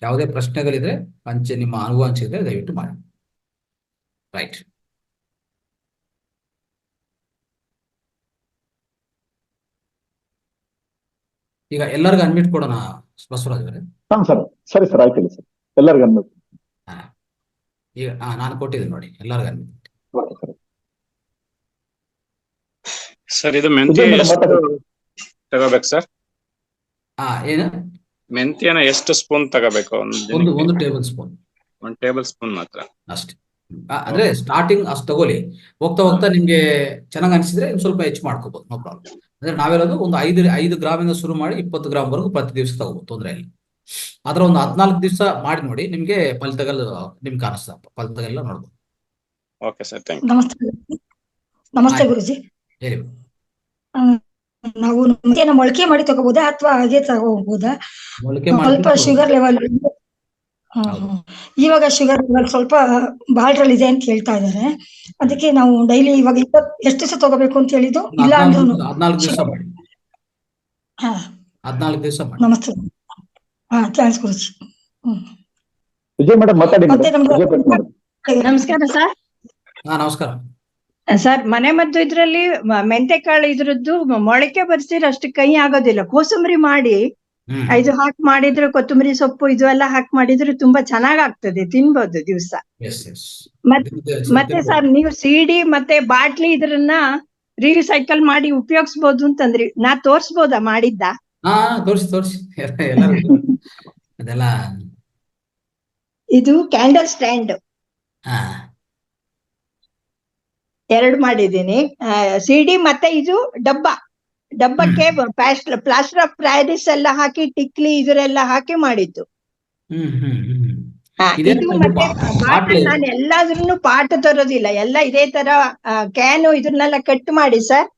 ಯಾವುದೇ ಪ್ರಶ್ನೆಗಳಿದ್ರೆ ನಿಮ್ಮ ಅನುಭವ ಹಂಚಿದ್ರೆ ದಯವಿಟ್ಟು ಮಾಡಿ. ರೈಟ್. ಈಗ ಎಲ್ಲರಿಗೂ ಅನ್ಮಿಟ್ ಕೊಡೋಣ ಬಸವರಾಜ್ ಅವರೇ. ಸರ್ ಸರಿ ಸರ್, ಆಯ್ತಿಲ್ಲ ಸರ್, ಎಲ್ಲರಿಗೂ ಅನ್ಮಿಟ್. ಈಗ ನಾನು ಕೊಟ್ಟಿದ್ದೀನಿ ನೋಡಿ, ಎಲ್ಲರಿಗೂ ಅನ್ಮಿಟ್. ಸರ್ ಇದು ಮೆಂತ್ಯ ತಗೋಬೇಕು ಸರ್? ಏನು ಮೆಂತ್ಯನ ಎಷ್ಟು ಸ್ಪೂನ್ ತಗೋಬೇಕು? ಒಂದು ಟೇಬಲ್ ಸ್ಪೂನ್. 1 ಟೇಬಲ್ ಸ್ಪೂನ್ ಮಾತ್ರ ಅಷ್ಟೇ. ಅಂದ್ರೆ ಸ್ಟಾರ್ಟಿಂಗ್ ಅಷ್ಟು ತಗೊಳ್ಳಿ, ಹೋಗ್ತಾ ಹೋಗ್ತಾ ನಿಮ್ಗೆ ಚೆನ್ನಾಗ್ ಅನ್ಸಿದ್ರೆ ಸ್ವಲ್ಪ ಹೆಚ್ಚು ಮಾಡ್ಕೋಬಹುದು, ನೋ ಪ್ರಾಬ್ಲಮ್. ಅಂದ್ರೆ ನಾವೆಲ್ಲದು ಒಂದು 5 ಗ್ರಾಮಿಂದ ಶುರು ಮಾಡಿ 20 ಗ್ರಾಮ್ ವರೆಗೂ ಪ್ರತಿ ದಿವಸ ತಗೋಬಹುದು, ತೊಂದರೆ ಇಲ್ಲ. ಆದ್ರೆ ಒಂದು 14 ದಿವಸ ಮಾಡಿ ನೋಡಿ, ನಿಮ್ಗೆ ಫಲಿತಗಳು ನಿಮ್ಗೆ ಕಾಣಿಸ್ತಾ, ಫಲಿತಗಳೆಲ್ಲ ನೋಡ್ಬೋದು. Okay sir, thank you. ನಮಸ್ತೆ ಗುರುಜಿ. ಹೇಳಿ. ನಾವು ಮೊಳಕೆ ಮಾಡಿ ತಗೋಬಹುದಾ ಅಥವಾ ಹಾಗೆ ತಗೋಬಹುದಾ? ಮೊಳಕೆ ಸ್ವಲ್ಪ ಶುಗರ್ ಲೆವೆಲ್, ಇವಾಗ ಶುಗರ್ ಲೆವೆಲ್ ಸ್ವಲ್ಪ ಬಾಳ್ರಲ್ಲಿ ಇದೆ ಅಂತ ಹೇಳ್ತಾ ಇದಾರೆ. ಅದಕ್ಕೆ ನಾವು ಡೈಲಿ ಇವಾಗ ಎಷ್ಟು ದಿವಸ ತಗೋಬೇಕು ಅಂತ ಹೇಳಿದ್ದು? ಇಲ್ಲ ಅಂದ್ರೆ 14 ದಿವಸ ಮಾಡಿ. 14 ದಿವಸ ಮಾಡಿ. ನಮಸ್ತೆ. ಥ್ಯಾಂಕ್ಸ್ ಗುರುಜಿ. ವಿಜಯ್ ಮೇಡಮ್ ಮಾತಾಡಿ. ನಮಸ್ಕಾರ ಸರ್. ನಮಸ್ಕಾರ ಸರ್. ಮನೆ ಮದ್ದು ಇದ್ರಲ್ಲಿ ಮೆಂತೆಕಾಳು ಇದ್ರದ್ದು ಮೊಳಕೆ ಬರ್ಸಿದ್ರೆ ಅಷ್ಟು ಕೈ ಆಗೋದಿಲ್ಲ. ಕೋಸಂಬರಿ ಮಾಡಿ ಇದು ಹಾಕಿ ಮಾಡಿದ್ರೆ, ಕೊತ್ತಂಬರಿ ಸೊಪ್ಪು ಇದು ಎಲ್ಲ ಹಾಕಿ ಮಾಡಿದ್ರೆ ತುಂಬಾ ಚೆನ್ನಾಗಾಗ್ತದೆ, ತಿನ್ಬೋದು ದಿವ್ಸ. ಮತ್ತೆ ಸರ್, ನೀವು ಸಿಡಿ ಮತ್ತೆ ಬಾಟ್ಲಿ ಇದ್ರನ್ನ ರೀಸೈಕಲ್ ಮಾಡಿ ಉಪಯೋಗಿಸಬಹುದು ಅಂತಂದ್ರಿ, ನಾ ತೋರ್ಸ್ಬೋದಾ ಮಾಡಿದ್ದ? ತೋರಿಸಿ ಅದೆಲ್ಲ. ಇದು ಕ್ಯಾಂಡಲ್ ಸ್ಟ್ಯಾಂಡ್ 2 ಮಾಡಿದ್ದೀನಿ. ಸಿಡಿ ಮತ್ತೆ ಇದು ಡಬ್ಬಕ್ಕೆ ಪ್ಲಾಸ್ಟರ್ ಆಫ್ ಪ್ಯಾರಿಸ್ ಎಲ್ಲ ಹಾಕಿ, ಟಿಕ್ಲಿ ಇದರೆಲ್ಲ ಹಾಕಿ ಮಾಡಿದ್ದು. ಇದು ಮತ್ತೆ ಬಾಟಲ್ ನಾನು ಎಲ್ಲಾದ್ರೂ ಪಾಟ್ ತರೋದಿಲ್ಲ, ಎಲ್ಲ ಇದೇ ತರ ಕ್ಯಾನು ಇದನ್ನೆಲ್ಲ ಕಟ್ ಮಾಡಿ ಸರ್,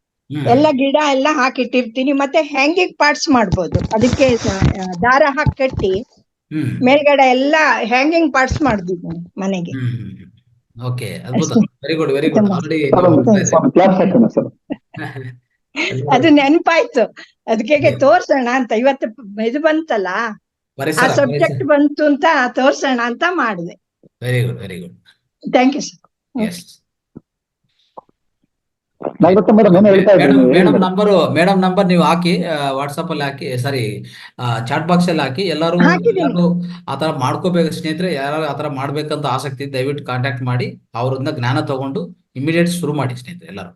ಎಲ್ಲ ಗಿಡ ಎಲ್ಲ ಹಾಕಿಟ್ಟಿರ್ತೀನಿ. ಮತ್ತೆ ಹ್ಯಾಂಗಿಂಗ್ ಪಾರ್ಟ್ಸ್ ಮಾಡ್ಬೋದು, ಅದಕ್ಕೆ ದಾರ ಹಾಕಿ ಕಟ್ಟಿ ಮೇಲ್ಗಡೆ ಎಲ್ಲ ಹ್ಯಾಂಗಿಂಗ್ ಪಾರ್ಟ್ಸ್ ಮಾಡ್ತಿದ್ದೀನಿ ಮನೆಗೆ. ಓಕೆ, ಅದ್ಭುತ, ವೆರಿ ಗುಡ್ ವೆರಿ ಗುಡ್. ಅದು ನೆನಪಾಯ್ತು, ಅದಕ್ಕೆ ತೋರ್ಸೋಣ ಅಂತ. ಇವತ್ತು ಇದು ಬಂತಲ್ಲ, ಆ ಸಬ್ಜೆಕ್ಟ್ ಬಂತು ಅಂತ ತೋರ್ಸೋಣ ಅಂತ ಮಾಡಿದೆ. Very good very good, thank you sir. Madam number ನೀವು ಹಾಕಿ, ವಾಟ್ಸಪ್ ಅಲ್ಲಿ ಹಾಕಿ, ಸಾರಿ ಚಾಟ್ ಬಾಕ್ಸ್ ಅಲ್ಲಿ ಹಾಕಿ. ಎಲ್ಲರೂ ಆತರ ಮಾಡ್ಕೋಬೇಕು ಸ್ನೇಹಿತರೆ. ಯಾರು ಆತರ ಮಾಡ್ಬೇಕಂತ ಆಸಕ್ತಿ ದಯವಿಟ್ಟು ಕಾಂಟ್ಯಾಕ್ಟ್ ಮಾಡಿ, ಅವರಿಂದ ಜ್ಞಾನ ತಗೊಂಡು ಇಮಿಡಿಯೇಟ್ ಶುರು ಮಾಡಿ ಸ್ನೇಹಿತರೆ ಎಲ್ಲರೂ.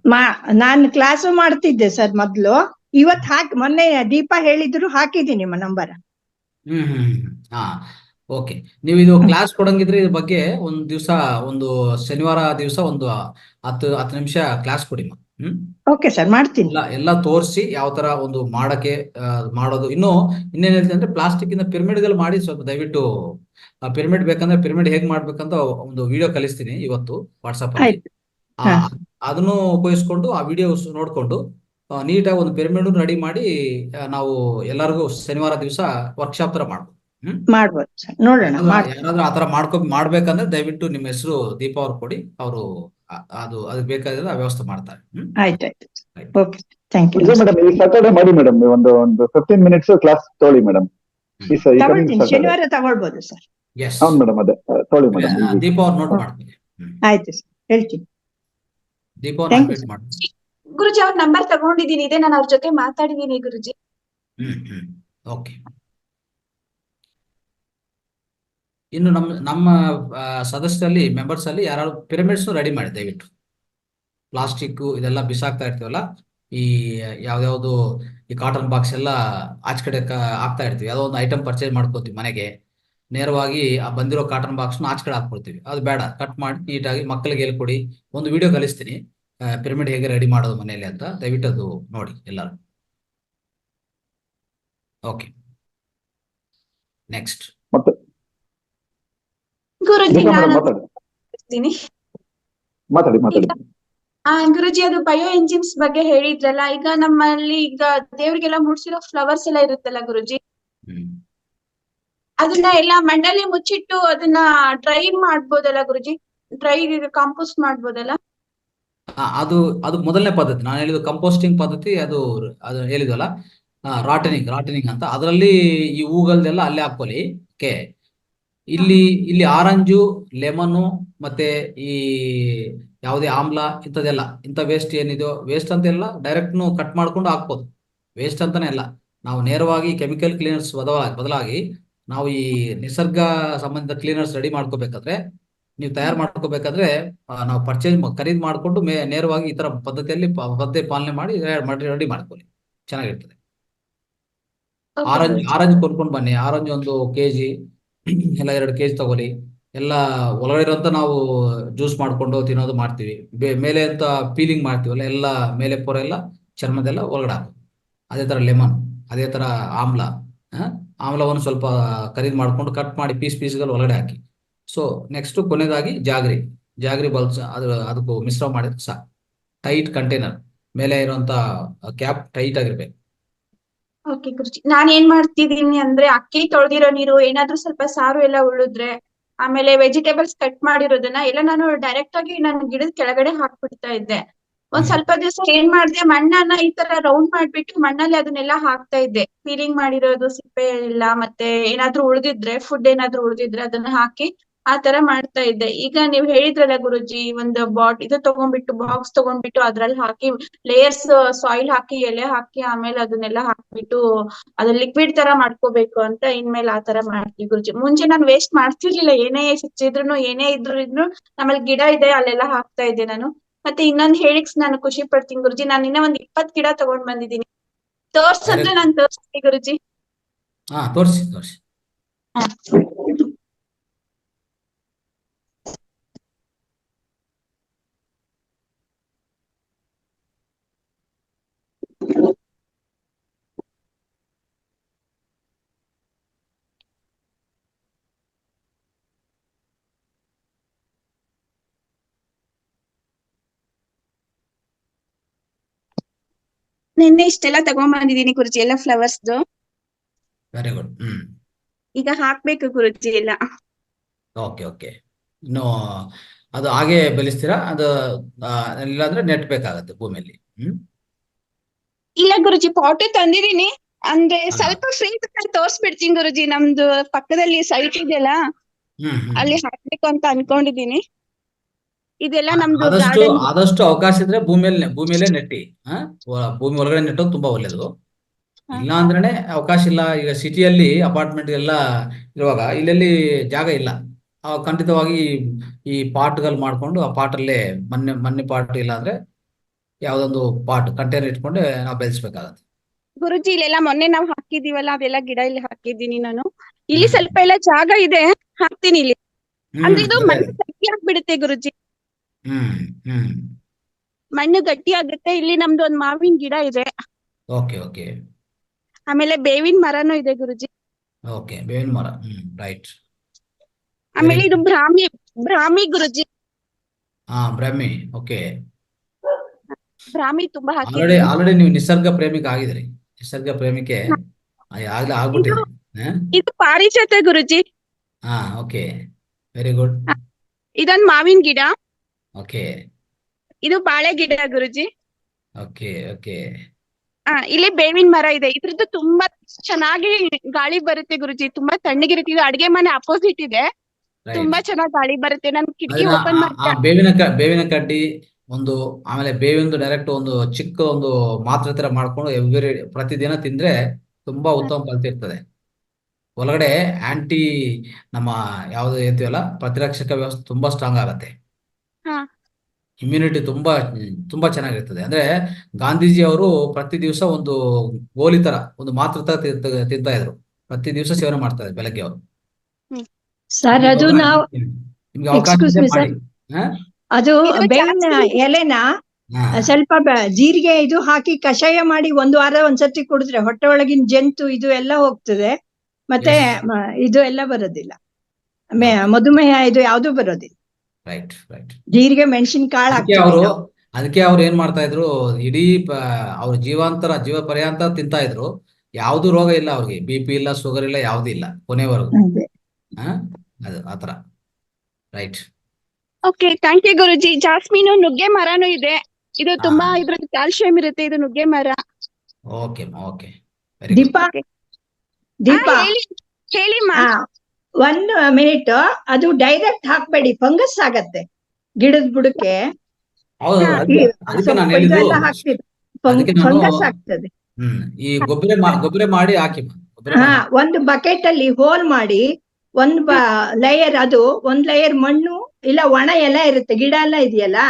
ನಾನು ಕ್ಲಾಸು ಮಾಡ್ತಿದ್ದೆ ಸರ್ ಮೊದ್ಲು, ಇವತ್ ಮೊನ್ನೆ ದೀಪಾ ಹೇಳಿದ್ರು, ಹಾಕಿದ್ದೀನಿ ನಿಮ್ಮ ನಂಬರ್. ಓಕೆ, ನೀವು ಇದು ಕ್ಲಾಸ್ ಕೊಡಂಗಿದ್ರೆ ಇದ್ರ ಬಗ್ಗೆ ಒಂದು ದಿವಸ, ಒಂದು ಶನಿವಾರ ದಿವಸ ಒಂದು 10 ನಿಮಿಷ ಕ್ಲಾಸ್ ಕೊಡಿ. ಓಕೆ ಸರ್, ಮಾಡ್ತೀನಿ. ಎಲ್ಲ ತೋರಿಸಿ ಯಾವ ತರ ಒಂದು ಮಾಡೋದು. ಇನ್ನೇನ್ ಹೇಳ್ತೀನಿ ಅಂದ್ರೆ, ಪ್ಲಾಸ್ಟಿಕ್ ಇಂದ ಪಿರಮಿಡ್ ಗಳು ಮಾಡಿ. ಸ್ವಲ್ಪ ದಯವಿಟ್ಟು ಪಿರಮಿಡ್ ಬೇಕಂದ್ರೆ ಪಿರಮಿಡ್ ಹೇಗ್ ಮಾಡ್ಬೇಕಂತ ಒಂದು ವಿಡಿಯೋ ಕಲಿಸ್ತೀನಿ ಇವತ್ತು ವಾಟ್ಸಪ್ ಅಲ್ಲಿ. ಅದನ್ನು ಉಪಯೋಗಿಸ್ಕೊಂಡು ಆ ವಿಡಿಯೋ ನೋಡ್ಕೊಂಡು ನೀಟಾಗಿ ಒಂದು ಪಿರಮಿಡ್ ರೆಡಿ ಮಾಡಿ ನಾವು ಎಲ್ಲರಿಗೂ ಶನಿವಾರ ದಿವಸ ವರ್ಕ್ಶಾಪ್ ತರ ಮಾಡ್ಬೋದು. ನೋಡೋಣ. ಯಾರಾದ್ರೂ ಆತರ ಮಾಡ್ಬೇಕಂದ್ರೆ ದಯವಿಟ್ಟು ನಿಮ್ಮ ಹೆಸರು ದೀಪಾ ಅವ್ರು ಕೊಡಿ, ಅವರು ಅದಕ್ಕೆ ಬೇಕಾದ ವ್ಯವಸ್ಥೆ ಮಾಡ್ತಾರೆ. ಆಯ್ತಾಯ್ತು, ಓಕೆ, ಥ್ಯಾಂಕ್ ಯು ಮೇಡಮ್. ಈ ಸಾಟರ್ಡೆ ಮಾಡಿ ಮೇಡಮ್, ಒಂದು 15 ಮಿನಿಟ್ಸ್ ಕ್ಲಾಸ್ ತೊಗೊಳ್ಳಿ ಮೇಡಮ್. ಶನಿವಾರ ತಗೊಳ್ಬೋದು ಸರ್. ಹೌದು ಮೇಡಮ್, ಅದೇ ತೊಗೊಳ್ಳಿ ಮೇಡಮ್. ದೀಪಾ ಅವ್ರು ನೋಟ್ ಮಾಡ್ತೀನಿ. ಆಯ್ತು ಸರ್, ಹೇಳ್ತೀನಿ. ದೀಪಾ ಮಾಡಿ. ಗುರುಜಿ, ಅವ್ರ ನಂಬರ್ ತಗೊಂಡಿದ್ದೀನಿ, ಇದೆ, ನಾನು ಅವ್ರ ಜೊತೆ ಮಾತಾಡಿದ್ದೀನಿ ಗುರುಜಿ. ಓಕೆ. ಇನ್ನು ನಮ್ಮ ಸದಸ್ಯರಲ್ಲಿ, ಮೆಂಬರ್ಸ್ ಅಲ್ಲಿ ಯಾರು ಪಿರಮಿಡ್ಸ್ ರೆಡಿ ಮಾಡಿ ದಯವಿಟ್ಟು. ಪ್ಲಾಸ್ಟಿಕ್ ಇದೆಲ್ಲ ಬಿಸಾಕ್ತಾ ಇರ್ತೀವಲ್ಲ, ಈ ಯಾವ್ದಾವ್ದು ಈ ಕಾಟನ್ ಬಾಕ್ಸ್ ಎಲ್ಲ ಆಚೆ ಕಡೆ ಹಾಕ್ತಾ ಇರ್ತೀವಿ. ಯಾವುದೋ ಒಂದು ಐಟಮ್ ಪರ್ಚೇಸ್ ಮಾಡ್ಕೋತೀವಿ ಮನೆಗೆ, ನೇರವಾಗಿ ಆ ಬಂದಿರೋ ಕಾಟನ್ ಬಾಕ್ಸ್ನ ಆಚೆ ಕಡೆ ಹಾಕ್ಕೊಳ್ತೀವಿ. ಅದು ಬೇಡ, ಕಟ್ ಮಾಡಿ ನೀಟಾಗಿ ಮಕ್ಕಳಿಗೆ ಹೇಳ್ಕೊಡಿ. ಒಂದು ವಿಡಿಯೋ ಕಲಿಸ್ತೀನಿ ಪಿರಮಿಡ್ ಹೇಗೆ ರೆಡಿ ಮಾಡೋದು ಮನೆಯಲ್ಲಿ ಅಂತ, ದಯವಿಟ್ಟು ಅದು ನೋಡಿ ಎಲ್ಲರೂ. Okay, next. ಗುರುಜಿ, ಮಾತಾಡಿ. ಗುರುಜಿ, ಅದು ಬಯೋ ಎಂಜಿನ್ಸ್ ಬಗ್ಗೆ ಹೇಳಿದ್ರಲ್ಲ, ಈಗ ನಮ್ಮಲ್ಲಿ ಈಗ ದೇವ್ರಿಗೆಲ್ಲ ಮುಡ್ಸಿರೋ ಫ್ಲವರ್ಸ್ ಎಲ್ಲ ಇರುತ್ತಲ್ಲ ಗುರುಜಿ, ಅದನ್ನ ಎಲ್ಲ ಮಣ್ಣಲ್ಲಿ ಮುಚ್ಚಿಟ್ಟು ಅದನ್ನ ಡ್ರೈ ಮಾಡ್ಬೋದಲ್ಲ ಗುರುಜಿ? ಡ್ರೈ ಕಾಂಪೋಸ್ಟ್ ಮಾಡ್ಬೋದಲ್ಲ? ಅದು ಮೊದಲನೇ ಪದ್ಧತಿ. ನಾನು ಹೇಳಿದ ಕಂಪೋಸ್ಟಿಂಗ್ ಪದ್ಧತಿ, ಅದು ಹೇಳಿದ್ವಲ್ಲ ರಾಟನಿಂಗ್ ಅಂತ. ಅದರಲ್ಲಿ ಈ ಹೂಗಳದೆಲ್ಲ ಅಲ್ಲೇ ಹಾಕೊಳ್ಳಿ. ಓಕೆ, ಇಲ್ಲಿ ಆರೆಂಜು, ಲೆಮನ್ನು ಮತ್ತೆ ಈ ಯಾವುದೇ ಆಮ್ಲ ಇಂಥ ವೇಸ್ಟ್ ಏನಿದೆಯೋ, ವೇಸ್ಟ್ ಅಂತೆಲ್ಲ ಡೈರೆಕ್ಟ್ ಕಟ್ ಮಾಡ್ಕೊಂಡು ಹಾಕ್ಬೋದು. ವೇಸ್ಟ್ ಅಂತಾನೆ ಅಲ್ಲ, ನಾವು ನೇರವಾಗಿ ಕೆಮಿಕಲ್ ಕ್ಲೀನರ್ಸ್ ಬದಲಾಗಿ ನಾವು ಈ ನಿಸರ್ಗ ಸಂಬಂಧಿತ ಕ್ಲೀನರ್ಸ್ ರೆಡಿ ಮಾಡ್ಕೋಬೇಕಾದ್ರೆ, ನೀವು ತಯಾರು ಮಾಡ್ಕೋಬೇಕಾದ್ರೆ ನಾವು ಖರೀದಿ ಮಾಡಿಕೊಂಡು ನೇರವಾಗಿ ಈ ತರ ಪದ್ಧತಿಯಲ್ಲಿ ಪದ್ಧತಿ ಪಾಲನೆ ಮಾಡಿ ರೆಡಿ ಮಾಡ್ಕೊಳ್ಳಿ, ಚೆನ್ನಾಗಿರ್ತದೆ. ಆರೆಂಜ್ ಕೊಂಡ್ಕೊಂಡು ಬನ್ನಿ. ಆರೆಂಜ್ 1 kg ಇಲ್ಲ 2 kg ತಗೊಳ್ಳಿ. ಎಲ್ಲ ಒಳಗಡೆ ಇರೋಂತ ನಾವು ಜ್ಯೂಸ್ ಮಾಡ್ಕೊಂಡು ತಿನ್ನೋದು ಮಾಡ್ತೀವಿ. ಮೇಲೆ ಅಂತ ಪೀಲಿಂಗ್ ಮಾಡ್ತೀವಲ್ಲ, ಎಲ್ಲ ಮೇಲೆ ಪೊರ ಎಲ್ಲ ಚರ್ಮದೆಲ್ಲ ಒಳಗಡೆ ಹಾಕು. ಅದೇ ತರ ಲೆಮನ್, ಅದೇ ತರ ಆಮ್ಲವನ್ನು ಸ್ವಲ್ಪ ಖರೀದಿ ಮಾಡ್ಕೊಂಡು ಕಟ್ ಮಾಡಿ ಪೀಸ್ಗಳು ಒಳಗಡೆ ಹಾಕಿ. ಸೊ ನೆಕ್ಸ್ಟ್ ಕೊನೆಯದಾಗಿ ಜಾಗ್ರಿ ಬಲ್ಸ್, ಅದಕ್ಕೂ ಮಿಶ್ರ ಮಾಡಿದ್ರೆ ಸಾಕು. ಟೈಟ್ ಕಂಟೈನರ್, ಮೇಲೆ ಇರುವಂತ ಕ್ಯಾಪ್ ಟೈಟ್ ಆಗಿರ್ಬೇಕು. ಓಕೆ ಗುರುಜಿ, ನಾನ್ ಏನ್ ಮಾಡ್ತಿದೀನಿ ಅಂದ್ರೆ ಅಕ್ಕಿ ತೊಳೆದಿರೋ ನೀರು, ಏನಾದ್ರೂ ಸ್ವಲ್ಪ ಸಾರು ಎಲ್ಲ ಉಳಿದ್ರೆ, ಆಮೇಲೆ ವೆಜಿಟೇಬಲ್ಸ್ ಕಟ್ ಮಾಡಿರೋದನ್ನ ಎಲ್ಲ ನಾನು ಡೈರೆಕ್ಟ್ ಆಗಿ ನಾನು ಗಿಡದ ಕೆಳಗಡೆ ಹಾಕ್ಬಿಡ್ತಾ ಇದ್ದೆ. ಒಂದ್ ಸ್ವಲ್ಪ ದಿವಸ ಏನ್ ಮಾಡ್ದೆ, ಮಣ್ಣನ್ನ ಈ ತರ ರೌಂಡ್ ಮಾಡ್ಬಿಟ್ಟು ಮಣ್ಣಲ್ಲಿ ಅದನ್ನೆಲ್ಲ ಹಾಕ್ತಾ ಇದ್ದೆ. ಪೀಲಿಂಗ್ ಮಾಡಿರೋದು ಸಿಪ್ಪೆ ಎಲ್ಲ, ಮತ್ತೆ ಏನಾದ್ರೂ ಉಳಿದಿದ್ರೆ, ಫುಡ್ ಏನಾದ್ರೂ ಉಳಿದಿದ್ರೆ ಅದನ್ನ ಹಾಕಿ ಆ ತರ ಮಾಡ್ತಾ ಇದ್ದೆ. ಈಗ ನೀವ್ ಹೇಳಿದ್ರಲ್ಲ ಗುರುಜಿ, ಒಂದು ಇದು ತಗೊಂಡ್ಬಿಟ್ಟು, ಬಾಕ್ಸ್ ತಗೊಂಡ್ಬಿಟ್ಟು ಅದ್ರಲ್ಲಿ ಹಾಕಿ ಲೇಯರ್ಸ್ ಸಾಯಿಲ್ ಹಾಕಿ, ಎಲೆ ಹಾಕಿ, ಆಮೇಲೆ ಅದನ್ನೆಲ್ಲ ಹಾಕ್ಬಿಟ್ಟು ಅದು ಲಿಕ್ವಿಡ್ ತರ ಮಾಡ್ಕೋಬೇಕು ಅಂತ ಇನ್ಮೇಲೆ ಆ ತರ ಮಾಡ್ತೀವಿ ಗುರುಜಿ. ಮುಂಚೆ ನಾನು ವೇಸ್ಟ್ ಮಾಡ್ತಿರ್ಲಿಲ್ಲ, ಏನೇ ಸಿಕ್ಕಿದ್ರು ಏನೇ ಇದ್ರು ನಮ್ಮಲ್ಲಿ ಗಿಡ ಇದೆ ಅಲ್ಲೆಲ್ಲ ಹಾಕ್ತಾ ಇದ್ದೆ ನಾನು. ಮತ್ತೆ ಇನ್ನೊಂದ್ ಹೇಳಿಕ್ ನಾನು ಖುಷಿ ಪಡ್ತೀನಿ ಗುರುಜಿ, ನಾನು ಇನ್ನ ಒಂದ್ 20 ಗಿಡ ತಗೊಂಡ್ ಬಂದಿದ್ದೀನಿ. ತೋರ್ಸಂದ್ರೆ ನಾನು ತೋರಿಸ್ತೀನಿ ಗುರುಜಿ. ತೋರಿಸಿ. ನಿನ್ನೆ ಇಷ್ಟೆಲ್ಲ ತಗೊಂಡ್ ಬಂದಿದ್ದೀನಿ ಗುರುಜಿ, ಎಲ್ಲ ಫ್ಲವರ್ಸ್. Very good. ಈಗ ಹಾಕ್ಬೇಕು ಗುರುಜಿ ಎಲ್ಲ. ಓಕೆ. ಇನ್ನು ಅದು ಹಾಗೆ ಬೆಳೆಸ್ತೀರಾ? ಅದು ಇಲ್ಲಾಂದ್ರೆ ನೆಟ್ ಬೇಕಾಗತ್ತೆ ಭೂಮಿಯಲ್ಲಿ? ಇಲ್ಲ ಗುರುಜಿ, ಪಾಟ್ ತಂದಿದೀನಿ. ಅಂದ್ರೆ ಸ್ವಲ್ಪ ಫ್ರೀ ತೋರ್ಸ್ಬಿಡ್ತೀನಿ ಗುರುಜಿ. ನಮ್ದು ಪಕ್ಕದಲ್ಲಿ ಸೈಟ್ ಇದೆಯಲ್ಲ, ಅಲ್ಲಿ ಹಾಕ್ಬೇಕು ಅಂತ ಅನ್ಕೊಂಡಿದೀನಿ. ಇದೆಲ್ಲ ನಮ್ದು ಆದಷ್ಟು ಅವಕಾಶ ಇದ್ರೆ ಭೂಮಿಯಲ್ಲೇ ನೆಟ್ಟಿ. ಭೂಮಿ ಒಳಗಡೆ ನೆಟ್ಟೋದು ತುಂಬಾ ಒಳ್ಳೇದು. ಇಲ್ಲ ಅಂದ್ರೇನೆ ಅವಕಾಶ ಇಲ್ಲ. ಈಗ ಸಿಟಿಯಲ್ಲಿ ಅಪಾರ್ಟ್ಮೆಂಟ್ ಎಲ್ಲ ಇರುವಾಗ ಇಲ್ಲೆಲ್ಲಿ ಜಾಗ ಇಲ್ಲ, ಖಂಡಿತವಾಗಿ ಈ ಪಾಟ್ಗಳು ಮಾಡ್ಕೊಂಡು ಆ ಪಾಟಲ್ಲೇ ಮಣ್ಣೆ ಪಾಟ್, ಇಲ್ಲ ಅಂದ್ರೆ ಯಾವ್ದೊಂದು ಪಾಟ್ ಕಂಟೈನರ್ ಇಟ್ಕೊಂಡು ನಾವು ಬೆಳೆಸ್ಬೇಕಾಗತ್ತೆ. ಗುರುಜಿ ಇಲ್ಲೆಲ್ಲ ಮೊನ್ನೆ ನಾವು ಹಾಕಿದೀವಲ್ಲ, ಅದೆಲ್ಲ ಗಿಡ ಇಲ್ಲಿ ಹಾಕಿದ್ದೀನಿ ನಾನು. ಇಲ್ಲಿ ಸ್ವಲ್ಪ ಎಲ್ಲ ಜಾಗ ಇದೆ, ಹಾಕ್ತೀನಿ ಇಲ್ಲಿ. ಅಂದ್ರೆ ಇದು ಮಣ್ಣು ಗಟ್ಟಿ ಆಗ್ಬಿಡುತ್ತೆ ಗುರುಜಿ, ಮಣ್ಣು ಗಟ್ಟಿ ಆಗುತ್ತೆ. ಇಲ್ಲಿ ನಮ್ದು ಒಂದ್ ಮಾವಿನ ಗಿಡ ಇದೆ. ಓಕೆ. ಆಮೇಲೆ ಬೇವಿನ ಮರನೂ ಇದೆ ಗುರುಜಿ. ಓಕೆ, ಬೇವಿನ ಮರ. ರೈಟ್. ಆಮೇಲೆ ಇದು ಬ್ರಾಹ್ಮಿ ಗುರುಜಿ. ಬ್ರಾಹ್ಮಿ. ಓಕೆ. ಬ್ರಾಹ್ಮಿ ತುಂಬಾ ಹಾಕಿದ್ದೀನಿ. ಆಲ್ರೆಡಿ ನೀವು ನಿಸರ್ಗ ಪ್ರೇಮಿಕ ಆಗಿದ್ರಿ. ನಿಸರ್ಗ ಪ್ರೇಮಿಕೆ ಆಗ್ಲೇ ಆಗ್ಬಿಟ್ಟಿದೆ. ಇದು ಪಾರಿಜಾತ ಗುರುಜಿ. Okay, very good. ಇದೊಂದ್ ಮಾವಿನ ಗಿಡ. ಓಕೆ. ಇದು ಬಾಳೆ ಗಿಡ ಗುರುಜಿ. ಓಕೆ. ಇಲ್ಲಿ ಬೇವಿನ ಮರ ಇದೆ. ಇದ್ರದ್ದು ತುಂಬಾ ಚೆನ್ನಾಗಿ ಗಾಳಿ ಬರುತ್ತೆ ಗುರುಜಿ, ತುಂಬಾ ತಣ್ಣಗಿರುತ್ತೆ. ಇದು ಅಡ್ಗೆ ಮನೆ ಅಪೋಸಿಟ್ ಇದೆ, ತುಂಬಾ ಚೆನ್ನಾಗಿ ಗಾಳಿ ಬರುತ್ತೆ. ನನ್ ಕಿಟಕಿ ಓಪನ್ ಮಾಡ್ತೀನಿ. ಬೇವಿನ ಕಡ್ಡಿ ಒಂದು, ಆಮೇಲೆ ಬೇವಿಂದು ಡೈರೆಕ್ಟ್ ಒಂದು ಚಿಕ್ಕ ಒಂದು ಮಾತ್ರೆ ತರ ಮಾಡ್ಕೊಂಡು ಪ್ರತಿದಿನ ತಿಂದ್ರೆ ತುಂಬಾ ಉತ್ತಮ ಫಲಿತ ಇರ್ತದೆ. ಒಳಗಡೆ ನಮ್ಮ ಯಾವ್ದು ಹೇಳ್ತೀವಲ್ಲ, ಪ್ರತಿರಕ್ಷಕ ವ್ಯವಸ್ಥೆ ತುಂಬಾ ಸ್ಟ್ರಾಂಗ್ ಆಗತ್ತೆ. ಇಮ್ಯುನಿಟಿ ತುಂಬಾ ಚೆನ್ನಾಗಿರ್ತದೆ. ಅಂದ್ರೆ ಗಾಂಧೀಜಿ ಅವರು ಪ್ರತಿ ದಿವಸ ಒಂದು ಗೋಲಿ ತರ, ಒಂದು ಮಾತ್ರೆ ತರ ತಿಂತಾ ಇದ್ರು. ಪ್ರತಿ ದಿವಸ ಸೇವನೆ ಮಾಡ್ತಾ ಇದ್ರು ಬೆಳಗ್ಗೆ ಅವರು. ಸರ್, ಅದು ನಾವು ನಿಮ್ಗೆ ಅವಕಾಶ ಇದೆ ಮಾಡಿ. ಅದು ಬೇವಿನ ಎಲೆನ ಸ್ವಲ್ಪ ಜೀರಿಗೆ ಇದು ಹಾಕಿ ಕಷಾಯ ಮಾಡಿ 1 ವಾರ ಒಂದ್ಸತಿ ಕುಡಿದ್ರೆ ಹೊಟ್ಟೆ ಒಳಗಿನ ಜಂತು ಇದು ಎಲ್ಲ ಹೋಗ್ತದೆ. ಮತ್ತೆ ಇದು ಎಲ್ಲ ಬರೋದಿಲ್ಲ, ಮಧುಮೇಹ ಇದು ಯಾವ್ದು ಬರೋದಿಲ್ಲ. ರೈಟ್. ಜೀರಿಗೆ, ಮೆಣಸಿನಕಾಳು ಅದಕ್ಕೆ ಅವ್ರು ಏನ್ ಮಾಡ್ತಾ ಇದ್ರು, ಇಡೀ ಅವ್ರ ಜೀವ ಪರ್ಯಂತ ತಿಂತಾ ಇದ್ರು. ಯಾವ್ದು ರೋಗ ಇಲ್ಲ ಅವ್ರಿಗೆ, BP ಇಲ್ಲ, ಶುಗರ್ ಇಲ್ಲ, ಯಾವ್ದು ಇಲ್ಲ ಕೊನೆವರೆಗೂ. ಅದು ಆತರ. ರೈಟ್. ಓಕೆ, ಥ್ಯಾಂಕ್ ಯು ಗುರುಜಿ. ಜಾಸ್ಮಿನು ನುಗ್ಗೆ ಮರನೂ ಇದೆ. ಇದು ತುಂಬಾ ಇದ್ರಲ್ಲಿ ಕ್ಯಾಲ್ಸಿಯಂ ಇರುತ್ತೆ, ಇದು ನುಗ್ಗೆ ಮರ. ಓಕೆ. ದೀಪಾ ಹೇಳಿ. 1 ಮಿನಿಟ್, ಅದು ಡೈರೆಕ್ಟ್ ಹಾಕ್ಬೇಡಿ, ಫಂಗಸ್ ಆಗತ್ತೆ ಗಿಡದ ಬುಡಕ್ಕೆ. ಹೌದು, ಹಾ. ಅದಕ್ಕೆ ಅದಕ್ಕೆ ನಾನು ಸೊಪ್ಪು ಹೇಳಿದ್ದು. ಇದೆಲ್ಲ ಹಾಕ್ತಿದ್ರು, ಅದಕ್ಕೆ ನಾನು ಫಂಗಸ್ ಆಗ್ತದೆ. ಈ ಗೊಬ್ಬರ ಮಾಡಿ ಹಾಕಿ ಗೊಬ್ಬರ ಹಾ, ಒಂದು ಬಕೆಟ್ ಅಲ್ಲಿ ಹೋಲ್ ಮಾಡಿ ಒಂದ್ ಲೇಯರ್, ಅದು ಒಂದ್ ಲೇಯರ್ ಮಣ್ಣು ಇಲ್ಲ ಒಣ ಎಲೆ ಇರುತ್ತೆ, ಗಿಡ ಎಲ್ಲ ಇದೆಯಲ್ಲ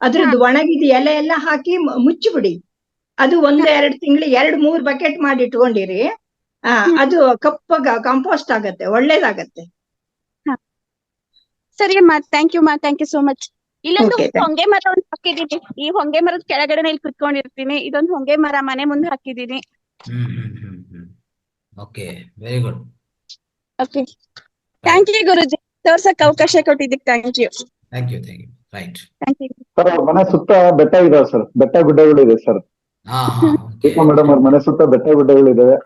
ಅದ್ರದ್ದು ಒಣಗಿದ ಎಲೆ ಎಲ್ಲ ಹಾಕಿ ಮುಚ್ಚಿಬಿಡಿ. ಅದು 1-2 ತಿಂಗಳು 2-3 ಬಕೆಟ್ ಮಾಡಿ ಇಟ್ಕೊಂಡಿರಿ. ಅದು ಕಪ್ಪಗ ಕಾಂಪೋಸ್ಟ್ ಆಗತ್ತೆ, ಒಳ್ಳೇದಾಗತ್ತೆ. ಸರಿ ಅಮ್ಮ, ಥ್ಯಾಂಕ್ ಯು ಸೋ ಮಚ್. ಇಲ್ಲೊಂದು Okay, thank ಹೊಂಗೆ ಮರ ಒಂದು ಹಾಕಿದೀನಿ. ಈ ಹೊಂಗೆ ಮರದ ಕೆಳಗಡೆ ಇಲ್ಲಿ ಕುತ್ಕೊಂಡಿರ್ತೀನಿ. ಇದೊಂದು ಹೊಂಗೆ ಮರ ಮನೆ ಮುಂದೆ ಹಾಕಿದೀನಿ. Okay, very good. Okay, thank you ಗುರುಜಿ, ತೋರ್ಸಕ್ ಅವಕಾಶ ಕೊಟ್ಟಿದ್ದಕ್ಕೆ thank you. Thank you. Right. Thank you. Sir ಅವ್ರ ಮನೆ ಸುತ್ತ ಬೆಟ್ಟ ಇದಾವೆ ಸರ್, ಬೆಟ್ಟ ಗುಡ್ಡಗಳಿದೆ ಸರ್. ದೀಪಾ ಮೇಡಮ್ ಅವ್ರ ಮನೆ ಸುತ್ತ ಬೆಟ್ಟ ಗುಡ್ಡಗಳಿದಾವೆ.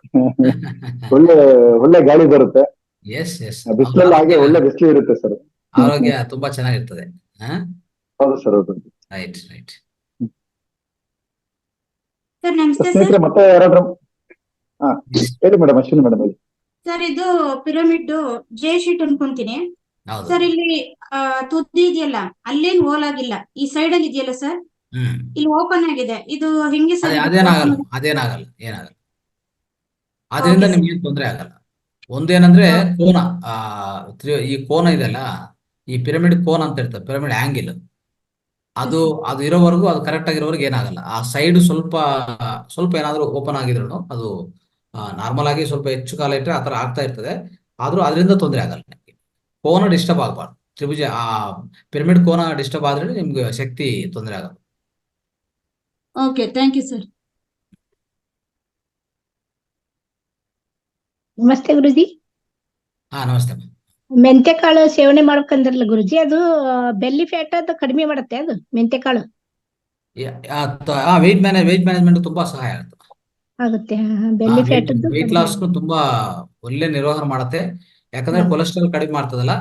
ಒಳ್ಳೆ ಗಾಳಿ ಬರುತ್ತೆ. ಎಸ್ ಬಿಸಿಲಲ್ಲಿ ಹಾಗೆ ಒಳ್ಳೆ ಬಿಸಿಲು ಇರುತ್ತೆ ಸರ್. ಆರೋಗ್ಯ ತುಂಬಾ ಚೆನ್ನಾಗಿರ್ತದೆ. ಹೌದು ಸರ್, ಹೌದು. ರೈಟ್. ಸರ್ ನಮಸ್ತೆ ಸರ್. ಸ್ನೇಹಿತರೆ ಮತ್ತೆ ಯಾರಾದ್ರೂ ಹೇಳಿ ಮೇಡಮ್, ಅಶ್ವಿನಿ ಮೇಡಮ್ ಹೇಳಿ. ಸರ್ ಇದು ಪಿರಮಿಡ್ ಜೆ ಶೀಟ್ ಅನ್ಕೊಂತೀನಿ ಹೌದು. ಸರ್. ಇಲ್ಲಿ ತುದಿ ಇದೆಯಲ್ಲ, ಅಲ್ಲೇನ್ ಹೋಲ್ ಆಗಿಲ್ಲ, ಈ ಸೈಡ್ ಅಲ್ಲಿ ಇದೆಯಲ್ಲ ಸರ್, ಇಲ್ಲಿ ಓಪನ್ ಆಗಿದೆ. ಇದು ಹೆಂಗೆ ಸರ್? ಅದೇನಾಗಲ್ಲ. ಏನಾಗಲ್ಲ. ಅದರಿಂದ Okay, ನಿಮ್ಗೆ ತೊಂದರೆ ಆಗಲ್ಲ. ಒಂದೇನಂದ್ರೆ ಕೋನ, ಈ ಕೋನ ಇದೆಲ್ಲ, ಈ ಪಿರಮಿಡ್ ಕೋನ ಅಂತ ಇರ್ತದೆ, ಪಿರಮಿಡ್ ಆಂಗಿಲ್, ಅದು ಇರೋವರೆಗೂ, ಅದು ಕರೆಕ್ಟ್ ಆಗಿರೋವರೆಗೂ ಏನಾಗಲ್ಲ. ಆ ಸೈಡ್ ಸ್ವಲ್ಪ ಏನಾದ್ರೂ ಓಪನ್ ಆಗಿದ್ರು ಅದು ನಾರ್ಮಲ್ ಆಗಿ ಸ್ವಲ್ಪ ಹೆಚ್ಚು ಕಾಲ ಇಟ್ಟರೆ ಆತರ ಆಗ್ತಾ ಇರ್ತದೆ. ಆದ್ರೂ ಅದರಿಂದ ತೊಂದರೆ ಆಗಲ್ಲ. ನಿಮ್ಗೆ ಕೋನ ಡಿಸ್ಟರ್ಬ್ ಆಗಬಾರ್ದು. ತ್ರಿಭುಜ ಪಿರಮಿಡ್ ಕೋನ ಡಿಸ್ಟರ್ಬ್ ಆದ್ರೆ ನಿಮ್ಗೆ ಶಕ್ತಿ ತೊಂದರೆ ಆಗಲ್ಲ. Okay, thank you sir. ನಮಸ್ತೆ ಗುರುಜಿ. ನಮಸ್ತೆ. ಮೆಂತೆ ಕಾಳು ಸೇವನೆ ಮಾಡ್ಬೇಕಂದ್ರಲ್ಲ ಗುರುಜಿ, ಅದು ಬೆಲ್ಲಿ ಫ್ಯಾಟ್ ಅದು ಕಡಿಮೆ ಮಾಡುತ್ತೆ ಅದು ಮೆಂತೆ ಕಾಳು? ವೆಯ್ಟ್ ಮ್ಯಾನೇಜ್ಮೆಂಟ್ ತುಂಬಾ ಸಹಾಯ ಆಗುತ್ತೆ. ಬೆಲ್ಲಿ ಫ್ಯಾಟ್ ವೆಯ್ಟ್ ಲಾಸ್ ತುಂಬಾ ಒಳ್ಳೆ ನಿರ್ವಹಣೆ ಮಾಡುತ್ತೆ. ಯಾಕಂದ್ರೆ ಕೊಲೆಸ್ಟ್ರಾಲ್ ಕಡಿಮೆ ಮಾಡ್ತದಲ್ಲ,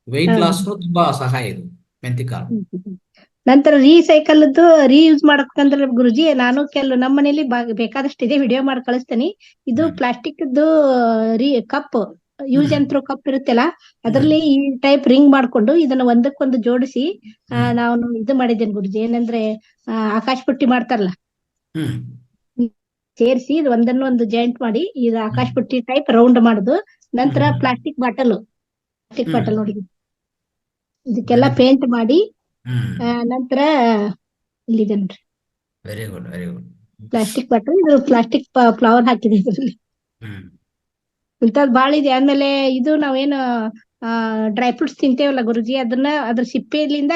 ವೆಯ್ಟ್ ಲಾಸ್ ತುಂಬಾ ಸಹಾಯ ಇದು ಮೆಂತಿ ಕಾಳು. ನಂತರ ರೀಸೈಕಲ್ ರೀಯೂಸ್ ಮಾಡಬೇಕಂದ್ರೆ ಗುರುಜಿ, ನಾನು ನಮ್ಮ ಮನೇಲಿ ಬೇಕಾದಷ್ಟು ಇದೆ, ವಿಡಿಯೋ ಮಾಡಿ ಕಳಿಸ್ತೇನೆ. ಇದು plastic cup, use and throw cup ಇರುತ್ತಲ್ಲ, ಅದ್ರಲ್ಲಿ ಈ ಟೈಪ್ ರಿಂಗ್ ಮಾಡ್ಕೊಂಡು ಇದನ್ನ ಒಂದಕ್ಕೊಂದು ಜೋಡಿಸಿ ನಾನು ಇದು ಮಾಡಿದ್ದೇನೆ ಗುರುಜಿ. ಏನಂದ್ರೆ ಆಕಾಶ ಪುಟ್ಟಿ ಮಾಡ್ತಾರಲ್ಲ, ಸೇರಿಸಿ ಒಂದನ್ನೊಂದು ಜಾಯಿಂಟ್ ಮಾಡಿ ಇದು ಆಕಾಶ ಪುಟ್ಟಿ ಟೈಪ್ ರೌಂಡ್ ಮಾಡುದು. ನಂತರ ಪ್ಲಾಸ್ಟಿಕ್ ಬಾಟಲ್ ನೋಡಿ, ಇದಕ್ಕೆಲ್ಲ ಪೇಂಟ್ ಮಾಡಿ ನಂತರ ಇಲ್ಲಿದೆ ನೋಡ್ರಿ, ವೆರಿ ಗುಡ್. ಪ್ಲಾಸ್ಟಿಕ್ ಬಾಟಲ್, ಇದು ಪ್ಲಾಸ್ಟಿಕ್ ಫ್ಲವರ್ ಹಾಕಿದೆ ಇದರಲ್ಲಿ. ಇಂಥದ್ದು ಬಾಳ ಇದೆ. ಆಮೇಲೆ ಇದು ನಾವೇನು ಡ್ರೈ ಫ್ರೂಟ್ಸ್ ತಿಂತೇವಲ್ಲ ಗುರುಜಿ, ಅದ್ರ ಸಿಪ್ಪೆಲಿಂದ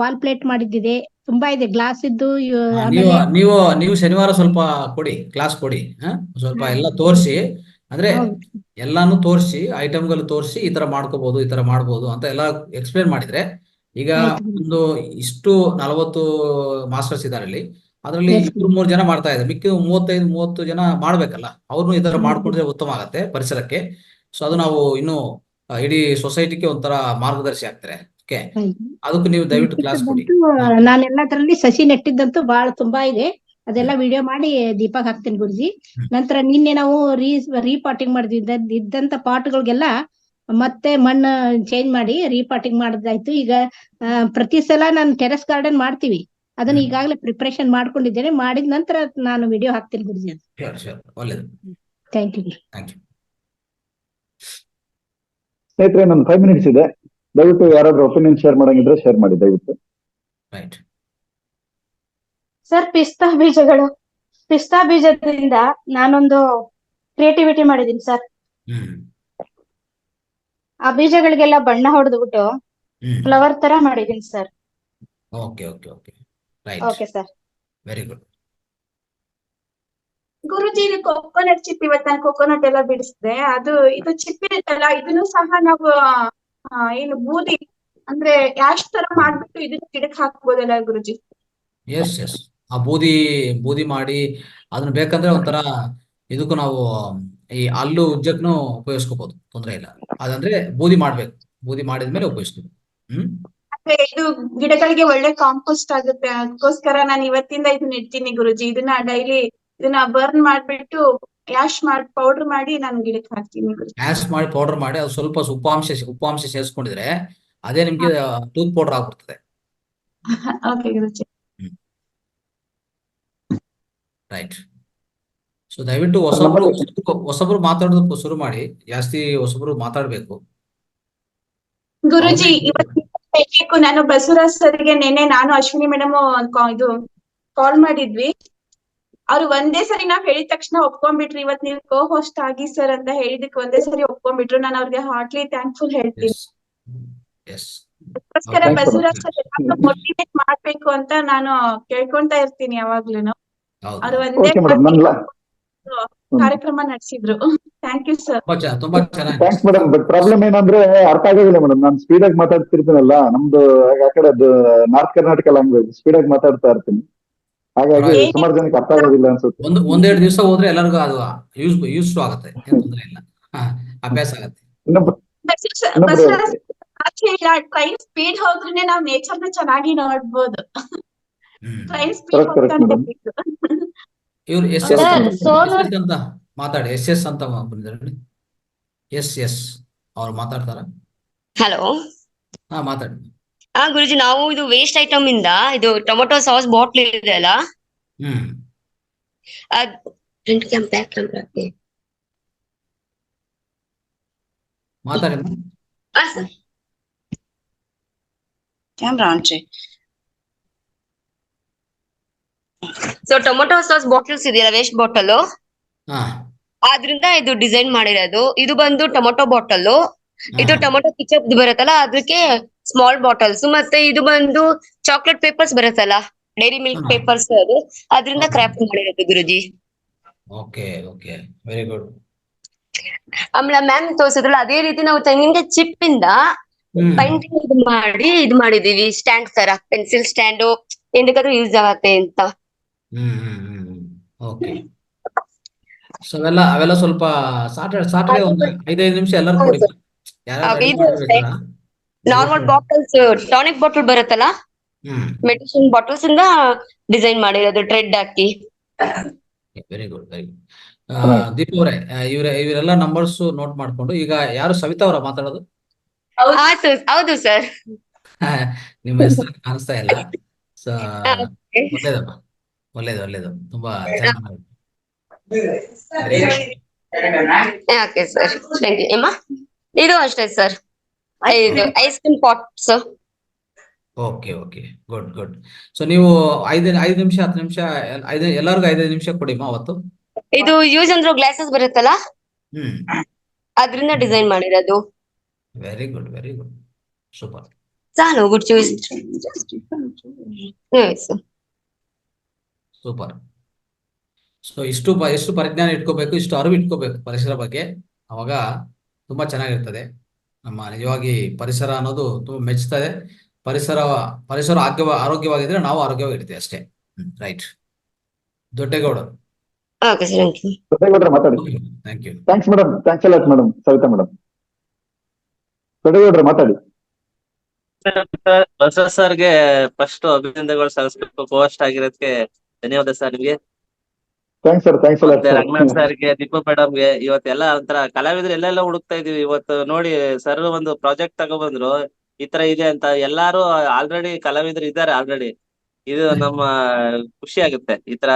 ವಾಲ್ ಪ್ಲೇಟ್ ಮಾಡಿದ್ದಿದೆ, ತುಂಬಾ ಇದೆ. ಗ್ಲಾಸ್ ಇದ್ದು ನೀವು ಶನಿವಾರ ಸ್ವಲ್ಪ ಕ್ಲಾಸ್ ಕೊಡಿ. ಸ್ವಲ್ಪ ಎಲ್ಲ ತೋರಿಸಿ, ಅಂದ್ರೆ ಎಲ್ಲಾನು ತೋರಿಸಿ, ಐಟಮ್ಗಳು ತೋರಿಸಿ, ಈ ತರ ಮಾಡ್ಕೋಬಹುದು, ಈ ತರ ಮಾಡ್ಬೋದು ಅಂತ ಎಲ್ಲ ಎಕ್ಸ್ಪ್ಲೇನ್ ಮಾಡಿದ್ರೆ, ಈಗ ಒಂದು 40 ಮಾಸ್ಟರ್ಸ್ ಇದಾರೆ ಅಲ್ಲಿ, ಅದರಲ್ಲಿ 2-3 ಜನ ಮಾಡ್ತಾ ಇದ್ದಾರೆ, ಮಿಕ್ಕಿ 35-30 ಜನ ಮಾಡ್ಬೇಕಲ್ಲ. ಅವ್ರನ್ನು ಈ ತರ ಮಾಡ್ಕೊಂಡ್ರೆ ಉತ್ತಮ ಆಗತ್ತೆ ಪರಿಸರಕ್ಕೆ. ಸೊ ಅದು ನಾವು ಇನ್ನು ಇಡೀ ಸೊಸೈಟಿಗೆ ಒಂಥರ ಮಾರ್ಗದರ್ಶಿ ಆಗ್ತಾರೆ. ಓಕೆ, ಅದಕ್ಕೂ ನೀವು ದಯವಿಟ್ಟು ಕ್ಲಾಸ್ ಕೊಡಿ. ನಾನೆಲ್ಲದರಲ್ಲಿ ಸಸಿ ನೆಟ್ಟಿದ್ದಂತೂ ಬಹಳ ತುಂಬಾ ಇದೆ, ಅದೆಲ್ಲ ವಿಡಿಯೋ ಮಾಡಿ ದೀಪಕ್ ಹಾಕ್ತೇನೆ ಗುರುಜಿ. ನಂತರ ನಿನ್ನೆ ನಾವು ರೀಪಾಟಿಂಗ್ ಮಾಡಿದ್ದಂತ ಪಾಟ್ಗಳಿಗೆಲ್ಲ ಮತ್ತೆ ಮಣ್ಣು ಚೇಂಜ್ ಮಾಡಿ ರೀಪಾಟಿಂಗ್ ಮಾಡೋದಾಯ್ತು. ಈಗ ಪ್ರತಿ ಸಲ ನಾನು ಟೆರೆಸ್ ಗಾರ್ಡನ್ ಮಾಡ್ತೀವಿ, ಅದನ್ನ ಈಗಾಗಲೇ ಪ್ರಿಪರೇಷನ್ ಮಾಡ್ಕೊಂಡಿದ್ದೇನೆ. ಮಾಡಿದ ನಂತರ ನಾನು ವಿಡಿಯೋ ಹಾಕ್ತೀನಿ ಗುರುಜಿ. ಒಳ್ಳೇದು. Thank you. ಸ್ನೇಹಿತರೆ, ನನ್ನ 5 ಮಿನಿಟ್ಸ್ ಇದೆ. ದಯವಿಟ್ಟು ಯಾರಾದ್ರೂ ಒಪಿನಿಯನ್ ಶೇರ್ ಮಾಡಂಗಿದ್ರೆ ಶೇರ್ ಮಾಡಿ ದಯವಿಟ್ಟು. ರೈಟ್ ಸರ್, ಪಿಸ್ತಾ ಬೀಜದಿಂದ ನಾನೊಂದು ಕ್ರಿಯೇಟಿವಿಟಿ ಮಾಡಿದೀನಿ ಸರ್. ಆ ಬೀಜಗಳಿಗೆಲ್ಲ ಬಣ್ಣ ಹೊಡೆದ್ಬಿಟ್ಟು ಫ್ಲವರ್ ತರ ಮಾಡಿದೀನಿ sir. Okay sir, very good. ಗುರುಜಿ, ಇದು ಕೊಕೊನಟ್ ಚಿಪ್, ಇವತ್ತು ನಾನು ಕೊಕೊನಟ್ ಎಲ್ಲ ಬಿಡಿಸಿದೆ. ಇದು ಚಿಪ್ ಇರುತ್ತಲ್ಲ, ಇದನ್ನು ಸಹ ನಾವು ಏನು ಬೂದಿ ಅಂದ್ರೆ ಯಾಶ್ ತರ ಮಾಡ್ಬಿಟ್ಟು ಇದನ್ನ ಗಿಡಕ್ಕೆ ಹಾಕ್ಬೋದಲ್ಲ ಗುರುಜಿ? ಎಸ್ ಆ ಬೂದಿ ಮಾಡಿ ಅದನ್ನ ಬೇಕಂದ್ರೆ ಒಂಥರ ಇದಕ್ಕೂ ನಾವು ಈ ಹಲ್ಲು ಉಜ್ಜಕ್ನು ಉಪಯೋಗಿಸ್ಕೋಬಹುದು, ತೊಂದರೆ ಇಲ್ಲ. ಅದಂದ್ರೆ ಬೂದಿ ಮಾಡಿದ್ಮೇಲೆ ಉಪಯೋಗಿಸ್ಕೋಬಹುದು. ಅಂದ್ರೆ ಇದು ಗಿಡಗಳಿಗೆ ಒಳ್ಳೆ ಕಾಂಪೋಸ್ಟ್ ಆಗುತ್ತೆ. ಅದಕ್ಕೋಸ್ಕರ ನಾನು ಇವತ್ತಿಂದ ಇದನ್ನ ಇಡ್ತೀನಿ ಗುರುಜಿ. ಇದನ್ನ ಡೈಲಿ ಬರ್ನ್ ಮಾಡ್ಬಿಟ್ಟು ಯಾಶ್ ಮಾಡಿ ಪೌಡರ್ ಮಾಡಿ ನಾನು ಗಿಡಕ್ಕೆ ಹಾಕ್ತೀನಿ ಗುರುಜಿ. ಮ್ಯಾಶ್ ಮಾಡಿ ಪೌಡರ್ ಮಾಡಿ ಅದು ಸ್ವಲ್ಪ ಉಪಾಂಶ ಸೇರಿಸ್ಕೊಂಡಿದ್ರೆ ಅದೇ ನಿಮ್ಗೆ ಟೂತ್ ಪೌಡರ್ ಆಗ್ಬಿಡ್ತದೆ. ಓಕೆ ಗುರುಜಿ. ರೈಟ್. ಸೊ ದಯವಿಟ್ಟು ಹೊಸಬ್ರು ಮಾತಾಡೋದಕ್ಕೆ ಶುರು ಮಾಡಿ, ಜಾಸ್ತಿ ಹೊಸಬ್ರು ಮಾತಾಡ್ಬೇಕು. ಗುರುಜಿ ಇವತ್ತು ನಾನು ಬಸವರಾಜ್ ಸರ್ಗೆ ನಾನು ಅಶ್ವಿನಿ ಮೇಡಮ್ ಇದು ಕಾಲ್ ಮಾಡಿದ್ವಿ. ಅವ್ರು ಒಂದೇ ಸರಿ ನಾವ್ ಹೇಳಿದ ತಕ್ಷಣ ಒಪ್ಕೊಂಡ್ಬಿಟ್ರು. ಇವತ್ ನೀವು ಕೋ ಹೋಸ್ಟ್ ಆಗಿ ಸರ್ ಅಂತ ಹೇಳಿದಕ್ಕೆ ಒಂದೇ ಸರಿ ಒಪ್ಕೊಂಡ್ಬಿಟ್ರು. ನಾನು ಅವ್ರಿಗೆ ಹಾರ್ಟ್ಲಿ ಥ್ಯಾಂಕ್ಫುಲ್ ಹೇಳ್ತೀನಿ. ಅದಕ್ಕೋಸ್ಕರ ಬಸವರಾಜ್ ಸರ್ ಮೋಟಿವೇಟ್ ಮಾಡ್ಬೇಕು ಅಂತ ನಾನು ಕೇಳ್ಕೊಂತಾ ಇರ್ತೀನಿ ಯಾವಾಗ್ಲೂನು. ಅವ್ರು ಒಂದೇ ಕಾರ್ಯಕ್ರಮ ನಡೆಸಿದ್ರು. Thank you sir. ತುಂಬಾ ಚೆನ್ನಾಗಿ. Thanks madam. ಬಟ್ ಪ್ರಾಬ್ಲಮ್ ಏನಂದ್ರೆ ಅರ್ಥ ಆಗೋದಿಲ್ಲ ಮೇಡಮ್. ನಾನು ಸ್ಪೀಡ್ ಆಗಿ ಮಾತಾಡ್ತಿರ್ತೀನಲ್ಲ, ನಮ್ದು ಆ ಕಡೆ ನಾರ್ತ್ ಕರ್ನಾಟಕ ಲ್ಯಾಂಗ್ವೇಜ್ ಸ್ಪೀಡ್ ಆಗಿ ಮಾತಾಡ್ತಾ ಇರ್ತೀನಿ. ಹಾಗಾಗಿ ಸುಮಾರು ಜನಕ್ಕೆ ಅರ್ಥ ಆಗೋದಿಲ್ಲ ಅನ್ಸುತ್ತೆ. ಒಂದೆರಡು ದಿವಸ ಹೋದ್ರೆ ಎಲ್ಲರಿಗೂ ಅದು ಯೂಸ್ ಆಗುತ್ತೆ, ಏನ್ ತೊಂದ್ರೆ ಇಲ್ಲ, ಅಭ್ಯಾಸ ಆಗುತ್ತೆ. ಟ್ರೈನ್ ಸ್ಪೀಡ್ ಹೋದ್ರೆ ನಾವ್ ನೇಚರ್ ನ ಚೆನ್ನಾಗಿ ನೋಡ್ಬೋದು. ಟ್ರೈನ್ ಸ್ಪೀಡ್ ಇವ್ರು ಎಸ್ ಅಂತ ಮಾತಾಡಿ. ಎಸ್ ಅಂತ ಬಂದಿದ್ದಾರೆ. ಎಸ್ ಅವ್ರು ಮಾತಾಡ್ತಾರ? ಹಲೋ, ಮಾತಾಡಿ. ಗುರುಜಿ, ನಾವು ಇದು ವೇಸ್ಟ್ ಐಟಮ್ ಇಂದ ಇದು ಟೊಮೆಟೊ ಸಾಸ್ ಬಾಟ್ಲ್ ಇದೆ ಅಲ್ಲ, ಮಾತಾಡಿ. ಕ್ಯಾಮ್ರಾ ಆನ್ ಚೆ. ಸೊ ಟೊಮೆಟೊ ಸಾಸ್ ಬಾಟಲ್ಸ್ ಇದೆಯಲ್ಲ, ವೇಸ್ಟ್ ಬಾಟಲ್, ಆದ್ರಿಂದ ಇದು ಡಿಸೈನ್ ಮಾಡಿರೋದು. ಇದು ಬಂದು ಟೊಮೆಟೊ ಬಾಟಲ್, ಇದು ಟೊಮೆಟೊ ಕಿಚಪ್ ಬರುತ್ತಲ್ಲ ಅದಕ್ಕೆ ಸ್ಮಾಲ್ ಬಾಟಲ್ಸ್, ಮತ್ತೆ ಇದು ಬಂದು ಚಾಕ್ಲೇಟ್ ಪೇಪರ್ಸ್ ಬರುತ್ತಲ್ಲ, ಡೈರಿ ಮಿಲ್ಕ್ ಪೇಪರ್ಸ್, ಅದರಿಂದ ಕ್ರಾಫ್ಟ್ ಮಾಡಿರೋದು ಗುರುಜಿ. Okay, very good. ಆಮೇಲೆ ಮ್ಯಾಮ್ ತೋರಿಸಿದ್ರಲ್ಲ, ಅದೇ ರೀತಿ ನಾವು ತೆಂಗಿನಕಾಯಿ ಚಿಪ್ ಇಂದ ಪೈಂಟಿಂಗ್ ಮಾಡಿ ಇದು ಮಾಡಿದೀವಿ. ಸ್ಟ್ಯಾಂಡ್ ತರ, ಪೆನ್ಸಿಲ್ ಸ್ಟ್ಯಾಂಡ್ ಏನಕ್ಕಾದ್ರೂ ಯೂಸ್ ಆಗತ್ತೆ ಅಂತ. ಓಕೆ. ಸೊ ಅವೆಲ್ಲ ಸ್ವಲ್ಪ ಸಾಟರ್ಡೆ ಒಂದು 5 ನಿಮಿಷ ಎಲ್ಲರೂ ಕೊಡಿ. ನಾರ್ಮಲ್ ಬಾಟಲ್ಸ್, ಟಾನಿಕ್ ಬಾಟಲ್ ಬರುತ್ತಲ್ಲ, ಮೆಡಿಸಿನ್ ಬಾಟಲ್ಸ್ ಇಂದ ಡಿಸೈನ್ ಮಾಡಿರೋದು ಥ್ರೆಡ್ ಹಾಕಿ. Very good. ದೀಪ ಅವರೇ, ಇವರೆಲ್ಲ ನಂಬರ್ಸ್ ನೋಟ್ ಮಾಡ್ಕೊಂಡು, ಈಗ ಯಾರು ಸವಿತಾ ಅವರ ಮಾತಾಡೋದು? ಹೌದು ಸರ್. ನಿಮ್ಮ ಹೆಸರು ಕಾಣಿಸ್ತಾ ಇಲ್ಲ. ಸೊ ಒಳ್ಳೇದಮ್ಮ, ಒಳ್ಳೇದು, ತುಂಬಾ ಚೆನ್ನಾಗಿ. Okay sir, thank you. ಅಮ್ಮ ಇದು ಅಷ್ಟೇ ಸರ್, ಇದು ice cream pots. Okay, good. So ನೀವು 5 ನಿಮಿಷ 10 ನಿಮಿಷ ಎಲ್ಲರಿಗೂ 5 ನಿಮಿಷ ಕೊಡಿಮ್ಮ ಅವತ್ತು. ಇದು ಯೂಸ್ ಅಂದ್ರೂ ಗ್ಲಾಸಸ್ ಬರುತ್ತಲ್ಲ, ಅದರಿಂದ ಡಿಸೈನ್ ಮಾಡಿರೋದು. Very good, super. ಸಾಲು ಗುಡ್ ಚಾಯ್ಸ್. ಸೂಪರ್. ಸೊ ಎಷ್ಟು ಪರಿಜ್ಞಾನ ಇಟ್ಕೋಬೇಕು, ಇಷ್ಟು ಅರಿವು ಇಟ್ಕೋಬೇಕು ಪರಿಸರ ಬಗ್ಗೆ, ಅವಾಗ ತುಂಬಾ ಚೆನ್ನಾಗಿರ್ತದೆ. ನಮ್ಮ ನಿಜವಾಗಿ ಪರಿಸರ ಅನ್ನೋದು ತುಂಬಾ ಮೆಚ್ಚುತ್ತದೆ. ಪರಿಸರ ಆರೋಗ್ಯವಾಗಿದ್ರೆ ನಾವು ಆರೋಗ್ಯವಾಗಿರ್ತೀವಿ ಅಷ್ಟೇ. ರೈಟ್. ದೊಡ್ಡೇಗೌಡ. ದೊಡ್ಡೇಗೌಡ್ರೆ ಮಾತಾಡಿ. Thank you. Thanks madam. Thanks a lot madam. Savita madam. ದೊಡ್ಡೇಗೌಡ್ರೆ ಮಾತಾಡಿ. ಬಸವ ಸರ್ಗೆ ಫಸ್ಟ್ ಅಭಿನಂದನೆಗಳು ಸಲ್ಲಿಸಬೇಕು. ಹೋಸ್ಟ್ ಆಗಿರೋದಕ್ಕೆ ಧನ್ಯವಾದ ಸರ್ ನಿಮ್ಗೆ. Thanks sir. Thanks a lot. Ranganath ಸರ್ಗೆ, ದೀಪು ಮೇಡಮ್ಗೆ. ಇವತ್ತೆಲ್ಲ ಒಂಥರ ಕಲಾವಿದ್ರು ಎಲ್ಲೆಲ್ಲ ಹುಡುಕ್ತಾ ಇದೀವಿ. ಇವತ್ತು ನೋಡಿ ಸರ್ ಒಂದು ಪ್ರಾಜೆಕ್ಟ್ ತಗೊಬಂದ್ರು, ಈ ತರ ಇದೆ ಅಂತ. ಎಲ್ಲಾರು ಆಲ್ರೆಡಿ ಕಲಾವಿದ್ರು ಇದ್ದಾರೆ ಆಲ್ರೆಡಿ. ಇದು ನಮ್ಮ ಖುಷಿ ಆಗುತ್ತೆ. ಈ ತರ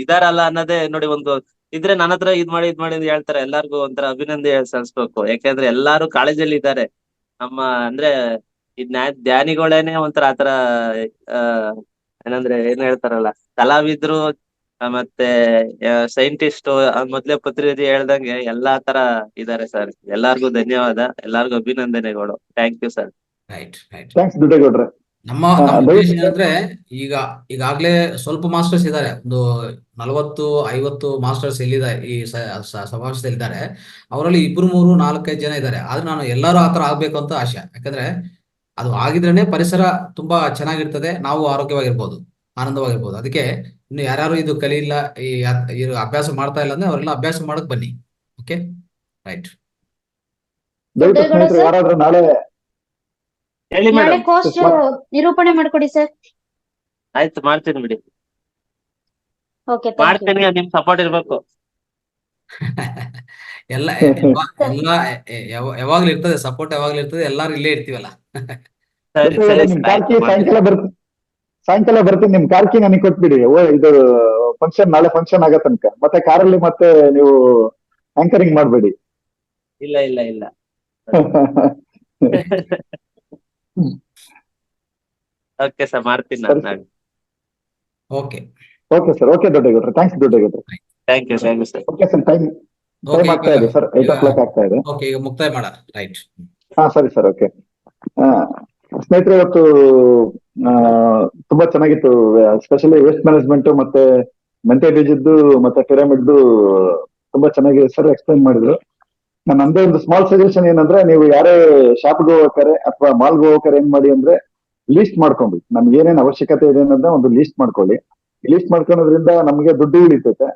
ಇದಾರಲ್ಲ ಅನ್ನೋದೇ ನೋಡಿ. ಒಂದು ಇದ್ರೆ ನನ್ನ ಹತ್ರ ಇದ್ ಮಾಡಿ ಅಂತ ಹೇಳ್ತಾರೆ. ಎಲ್ಲಾರ್ಗು ಒಂಥರ ಅಭಿನಂದನೆ ಸಲ್ಲಿಸ್ಬೇಕು. ಯಾಕೆಂದ್ರೆ ಎಲ್ಲಾರು ಕಾಲೇಜಲ್ಲಿ ಇದ್ದಾರೆ. ನಮ್ಮ ಅಂದ್ರೆ ಧ್ಯಾನಿಗಳೇನೆ ಒಂಥರ ಆತರ ಏನಂದ್ರೆ ಏನ್ ಹೇಳ್ತಾರಲ್ಲ, ಕಲಾವಿದ್ರು ಮತ್ತೆ ಸೈಂಟಿಸ್ಟ್, ಮೊದ್ಲೇ ಪತ್ರಿಕೆ ಹೇಳ್ದಂಗೆ ಎಲ್ಲಾ ತರ ಇದಾರೆ ಸರ್. ಎಲ್ಲಾರ್ಗು ಧನ್ಯವಾದ, ಎಲ್ಲಾರ್ಗು ಅಭಿನಂದನೆಗಳು. Thank you sir. Right. Thanks ದೊಡ್ಡೇಗೌಡ್ರೆ. ನಮ್ಮ ಉದ್ದೇಶ ಏನಂದ್ರೆ, ಈಗಾಗ್ಲೇ ಸ್ವಲ್ಪ ಮಾಸ್ಟರ್ಸ್ ಇದ್ದಾರೆ, ಒಂದು 40-50 ಮಾಸ್ಟರ್ಸ್ ಎಲ್ಲಿದ್ದಾರೆ ಈ ಸಮಾವೇಶದಲ್ಲಿ ಇದ್ದಾರೆ. ಅವರಲ್ಲಿ 2, 3, 4, 5 ಜನ ಇದ್ದಾರೆ. ಆದ್ರೆ ನಾನು ಎಲ್ಲರೂ ಆತರ ಆಗ್ಬೇಕು ಅಂತ ಆಶೆ. ಯಾಕಂದ್ರೆ ಅದು ಆಗಿದ್ರೇನೆ ಪರಿಸರ ತುಂಬಾ ಚೆನ್ನಾಗಿರ್ತದೆ, ನಾವು ಆರೋಗ್ಯವಾಗಿರ್ಬೋದು, ಆನಂದವಾಗಿರ್ಬೋದು. ಅದಕ್ಕೆ ಇನ್ನು ಯಾರ್ಯಾರು ಇದು ಕಲಿಯಿಲ್ಲ, ಈ ಅಭ್ಯಾಸ ಮಾಡ್ತಾ ಇಲ್ಲ ಅಂದ್ರೆ ಅವರೆಲ್ಲ ಅಭ್ಯಾಸ ಮಾಡಕ್ ಬನ್ನಿ. Okay, right. ಯಾರಾದ್ರೂ ನಾಳೆ ಹೇಳಿ ಮೇಡಮ್. ಕೋಸ್ಟ್ ನಿರೂಪಣೆ ಮಾಡ್ಕೊಡಿ ಸರ್. ಆಯ್ತು, ಮಾಡ್ತೀನಿ ಬಿಡಿ. ಓಕೆ, ಮಾಡ್ತೀನಿ. ನಿಮ್ ಸಪೋರ್ಟ್ ಇರ್ಬೇಕು. ಎಲ್ಲ ಎಲ್ಲ ಯಾವಾಗ್ಲೂ ಇರ್ತದೆ, ಸಪೋರ್ಟ್ ಯಾವಾಗ್ಲೂ ಇರ್ತದೆ, ಎಲ್ಲಾರು ಇಲ್ಲೇ ಇರ್ತೀವಲ್ಲ. ಸರಿ ಸರಿ ನಿಮ್ ಸರ್, ಆಯ್ತು ಕಾರ್ಕಿ ಸಾಯಂಕಾಲ ಸಾಯಂಕಾಲ ಬರ್ತೀನಿ, ನಿಮ್ ಕಾರ್ಕಿ ನನಗೆ ಕೊಟ್ಬಿಡಿ. ಇದು ಫಂಕ್ಷನ್ ನಾಳೆ ಫಂಕ್ಷನ್ ಆಗೋ ತನಕ ಮತ್ತೆ ಕಾರಲ್ಲಿ ಮತ್ತೆ ನೀವು ಆಂಕರಿಂಗ್ ಮಾಡಬೇಡಿ. ಇಲ್ಲ ಇಲ್ಲ ಇಲ್ಲ. ಓಕೆ ಸರ್, ಮಾಡ್ತೀನಿ ನಾನು ನಾಳೆ. ಓಕೆ ಓಕೆ ಸರ್, ಓಕೆ ದೊಡ್ಡಗೌಡ್ರೆ, ಥ್ಯಾಂಕ್ಸ್ ದೊಡ್ಡಗೌಡ್ರೆ. Thank you sir. Okay sir, time ಆಗ್ತಾ ಇದೆ ಸರ್, 8 o'clock ಆಗ್ತಾ ಇದೆ. ಓಕೆ, ಈಗ ಮುಕ್ತಾಯ ಮಾಡ. ರೈಟ್. ಹಾ ಸರಿ ಸರ್, ಓಕೆ. ಸ್ನೇಹಿತರೆ, ಇವತ್ತು ತುಂಬಾ ಚೆನ್ನಾಗಿತ್ತು. ಸ್ಪೆಷಲಿ ವೇಸ್ಟ್ ಮ್ಯಾನೇಜ್ಮೆಂಟ್ ಮತ್ತೆ ಮೆಂತೆ ಬೀಜದ್ದು ಮತ್ತೆ ಪಿರಮಿಡ್ದು ತುಂಬಾ ಚೆನ್ನಾಗಿ ಸರ್ ಎಕ್ಸ್ಪ್ಲೈನ್ ಮಾಡಿದ್ರು. ನಾನು ನಂದೇ ಒಂದು ಸ್ಮಾಲ್ ಸಜೆಷನ್ ಏನಂದ್ರೆ, ನೀವು ಯಾರೇ ಶಾಪ್ಗೆ ಹೋಗ್ಬೇಕಾರೆ ಅಥವಾ ಮಾಲ್ಗೆ ಹೋಗ್ಬೇಕಾರೆ ಏನ್ ಮಾಡಿ ಅಂದ್ರೆ, ಲೀಸ್ಟ್ ಮಾಡ್ಕೊಂಡ್ವಿ. ನಮ್ಗೆ ಏನೇನ್ ಅವಶ್ಯಕತೆ ಇದೆ ಅನ್ನೋದನ್ನ ಒಂದು ಲೀಸ್ಟ್ ಮಾಡ್ಕೊಳ್ಳಿ. ಲೀಸ್ಟ್ ಮಾಡ್ಕೊಳೋದ್ರಿಂದ ನಮ್ಗೆ ದುಡ್ಡು ಉಳಿತೈತೆ.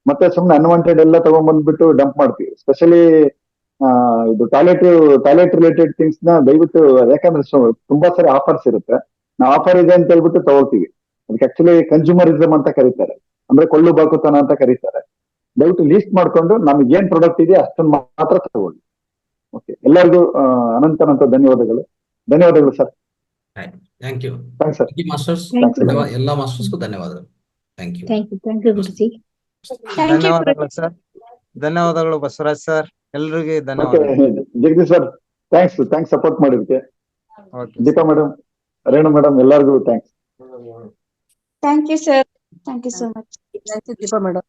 ಮತ್ತೆ ಸುಮ್ನೆ ಅನ್ವಾಂಟೆಡ್ ಎಲ್ಲ ತಗೊಂಡ್ಬಂದ್ಬಿಟ್ಟು ಡಂಪ್ ಮಾಡ್ತೀವಿ. ಸ್ಪೆಷಲಿ ಇದು ಟಾಯ್ಲೆಟ್ ರಿಲೇಟೆಡ್ ಥಿಂಗ್ಸ್ ನ ದಯವಿಟ್ಟು, ಯಾಕಂದ್ರೆ ತುಂಬಾ ಸಾರಿ ಆಫರ್ಸ್ ಇರುತ್ತೆ. ನಾವು ಆಫರ್ ಇದೆ ಅಂತ ಹೇಳ್ಬಿಟ್ಟು ತಗೊಳ್ತೀವಿ. ಅದಕ್ಕೆ ಆಕ್ಚುಲಿ ಕನ್ಸ್ಯೂಮರಿಸಮ್ ಅಂತ ಕರೀತಾರೆ, ಅಂದ್ರೆ ಕೊಳ್ಳು ಬಾಕುತನ ಅಂತ ಕರೀತಾರೆ. ದಯವಿಟ್ಟು ಲೀಸ್ಟ್ ಮಾಡ್ಕೊಂಡು ನಮ್ಗೆ ಏನ್ ಪ್ರಾಡಕ್ಟ್ ಇದೆ ಅಷ್ಟನ್ನ ಮಾತ್ರ ತಗೊಳ್ಳಿ. ಓಕೆ, ಎಲ್ಲರಿಗೂ ಅನಂತ ಧನ್ಯವಾದಗಳು sir. Thank you. Thanks sir. Masters, ಎಲ್ಲ ಮಾಸ್ಟರ್ಸ್ಗೂ ಧನ್ಯವಾದಗಳು. ಥ್ಯಾಂಕ್ ಯು. ಥ್ಯಾಂಕ್ ಯು ಗುರುಜಿ. ಧನ್ಯವಾದಗಳು ಸರ್. ಧನ್ಯವಾದಗಳು ಬಸವರಾಜ್ ಸರ್, ಎಲ್ರಿಗೂ ಓಕೆ ಧನ್ಯವಾದಗಳು. ಜಗದೀಶ್ ಸರ್, ಥ್ಯಾಂಕ್ಸ್ ಸಪೋರ್ಟ್ ಮಾಡಿದಕ್ಕೆ. Okay Deepa madam, Renu madam, ಎಲ್ಲರಿಗೂ thanks. Thank you sir. Thank you so much. Deepa madam.